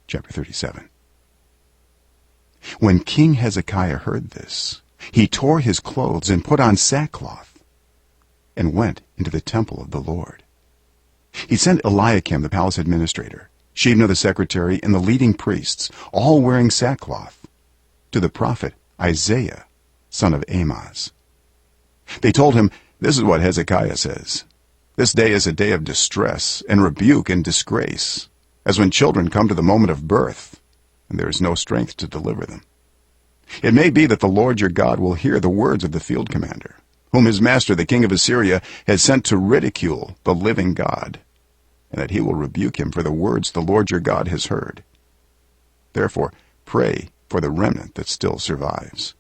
chapter 37. When King Hezekiah heard this, he tore his clothes and put on sackcloth and went into the temple of the Lord. He sent Eliakim the palace administrator, Shebna the secretary, and the leading priests, all wearing sackcloth, to the prophet Isaiah son of Amoz. They told him, "This is what Hezekiah says. This day is a day of distress and rebuke and disgrace, as when children come to the moment of birth, and there is no strength to deliver them. It may be that the Lord your God will hear the words of the field commander, whom his master the king of Assyria has sent to ridicule the living God, and that he will rebuke him for the words the Lord your God has heard. Therefore pray for the remnant that still survives."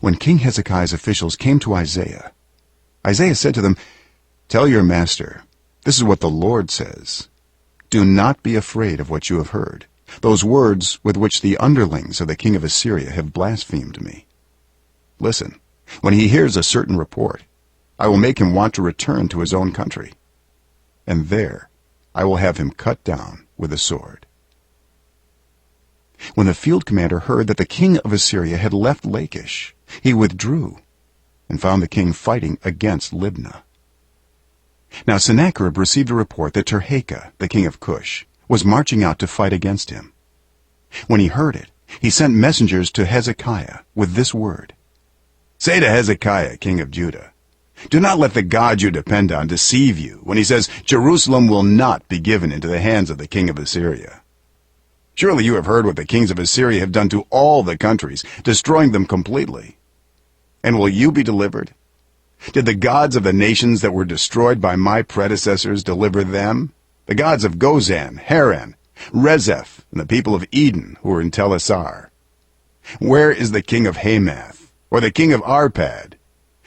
When King Hezekiah's officials came to Isaiah, Isaiah said to them, "Tell your master, this is what the Lord says. Do not be afraid of what you have heard, those words with which the underlings of the king of Assyria have blasphemed me. Listen, when he hears a certain report, I will make him want to return to his own country, and there I will have him cut down with a sword." When the field commander heard that the king of Assyria had left Lachish, he withdrew and found the king fighting against Libnah. Now Sennacherib received a report that Tirhakah, the king of Cush, was marching out to fight against him. When he heard it, he sent messengers to Hezekiah with this word: "Say to Hezekiah, king of Judah, do not let the God you depend on deceive you when he says Jerusalem will not be given into the hands of the king of Assyria. Surely you have heard what the kings of Assyria have done to all the countries, destroying them completely. And will you be delivered? Did the gods of the nations that were destroyed by my predecessors deliver them? The gods of Gozan, Haran, Rezeph, and the people of Eden who were in Telassar? Where is the king of Hamath, or the king of Arpad?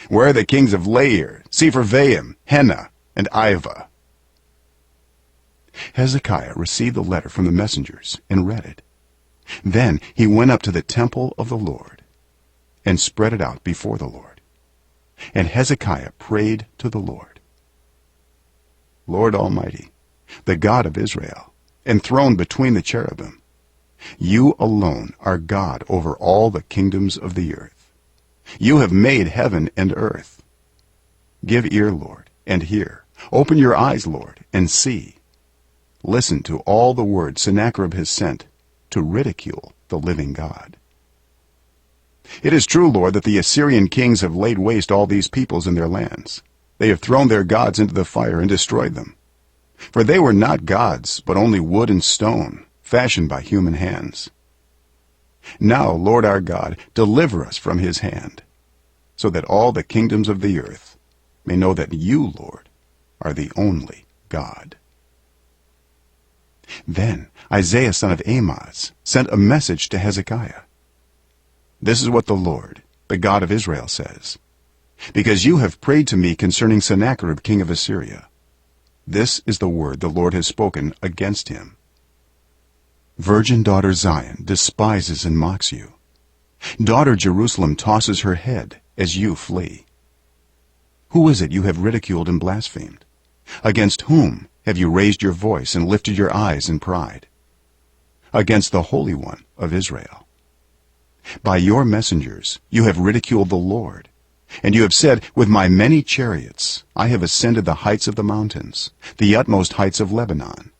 Where are the kings of Lair, Sepharvaim, Hena, and Ivah?" Hezekiah received the letter from the messengers and read it. Then he went up to the temple of the Lord and spread it out before the Lord. And Hezekiah prayed to the Lord, "Lord Almighty, the God of Israel, enthroned between the cherubim, you alone are God over all the kingdoms of the earth. You have made heaven and earth. Give ear, Lord, and hear. Open your eyes, Lord, and see. Listen to all the words Sennacherib has sent to ridicule the living God. It is true, Lord, that the Assyrian kings have laid waste all these peoples and their lands. They have thrown their gods into the fire and destroyed them. For they were not gods, but only wood and stone, fashioned by human hands. Now, Lord our God, deliver us from his hand, so that all the kingdoms of the earth may know that you, Lord, are the only God." Then Isaiah son of Amoz sent a message to Hezekiah. "This is what the Lord, the God of Israel, says. Because you have prayed to me concerning Sennacherib king of Assyria, this is the word the Lord has spoken against him. Virgin daughter Zion despises and mocks you. Daughter Jerusalem tosses her head as you flee. Who is it you have ridiculed and blasphemed? Against whom have you raised your voice and lifted your eyes in pride? Against the Holy One of Israel. By your messengers you have ridiculed the Lord, and you have said, with my many chariots I have ascended the heights of the mountains, the utmost heights of Lebanon.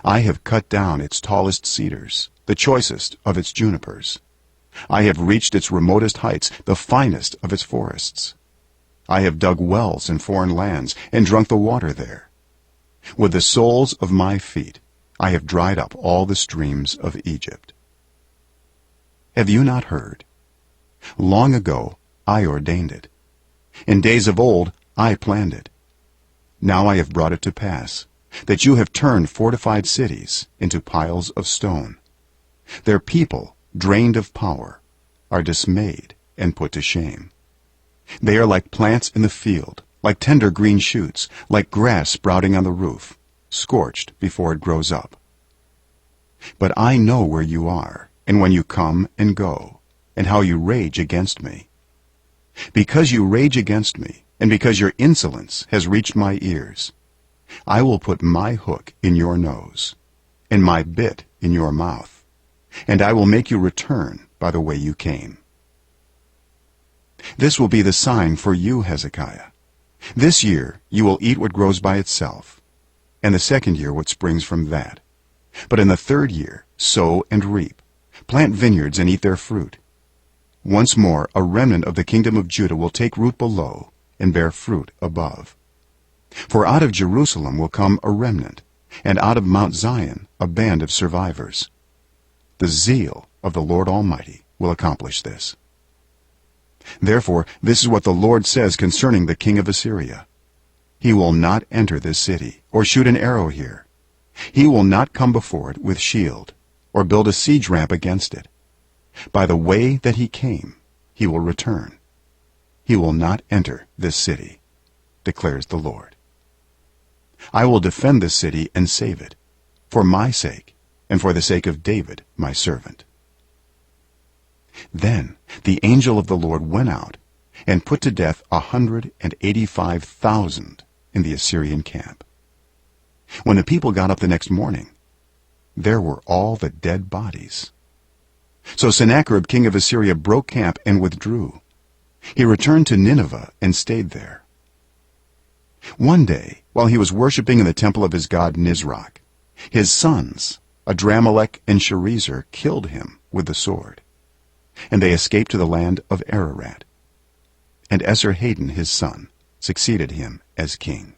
I have cut down its tallest cedars, the choicest of its junipers. I have reached its remotest heights, the finest of its forests. I have dug wells in foreign lands and drunk the water there. With the soles of my feet I have dried up all the streams of Egypt. Have you not heard? Long ago I ordained it. In days of old I planned it. Now I have brought it to pass, that you have turned fortified cities into piles of stone. Their people, drained of power, are dismayed and put to shame. They are like plants in the field, like tender green shoots, like grass sprouting on the roof, scorched before it grows up. But I know where you are, and when you come and go, and how you rage against me. Because you rage against me, and because your insolence has reached my ears, I will put my hook in your nose, and my bit in your mouth, and I will make you return by the way you came. This will be the sign for you, Hezekiah. This year you will eat what grows by itself, and the second year what springs from that. But in the third year sow and reap, plant vineyards and eat their fruit. Once more a remnant of the kingdom of Judah will take root below and bear fruit above. For out of Jerusalem will come a remnant, and out of Mount Zion a band of survivors. The zeal of the Lord Almighty will accomplish this. Therefore this is what the Lord says concerning the king of Assyria. He will not enter this city, or shoot an arrow here. He will not come before it with shield, or build a siege ramp against it. By the way that he came, he will return. He will not enter this city, declares the Lord. I will defend this city and save it, for my sake and for the sake of David my servant. Then the angel of the Lord went out and put to death 185,000 in the Assyrian camp. When the people got up the next morning, there were all the dead bodies. So Sennacherib king of Assyria broke camp and withdrew. He returned to Nineveh and stayed there. One day, while he was worshipping in the temple of his god Nisroch, his sons, Adramelech and Sharezer, killed him with the sword, and they escaped to the land of Ararat. And Esarhaddon his son succeeded him as king.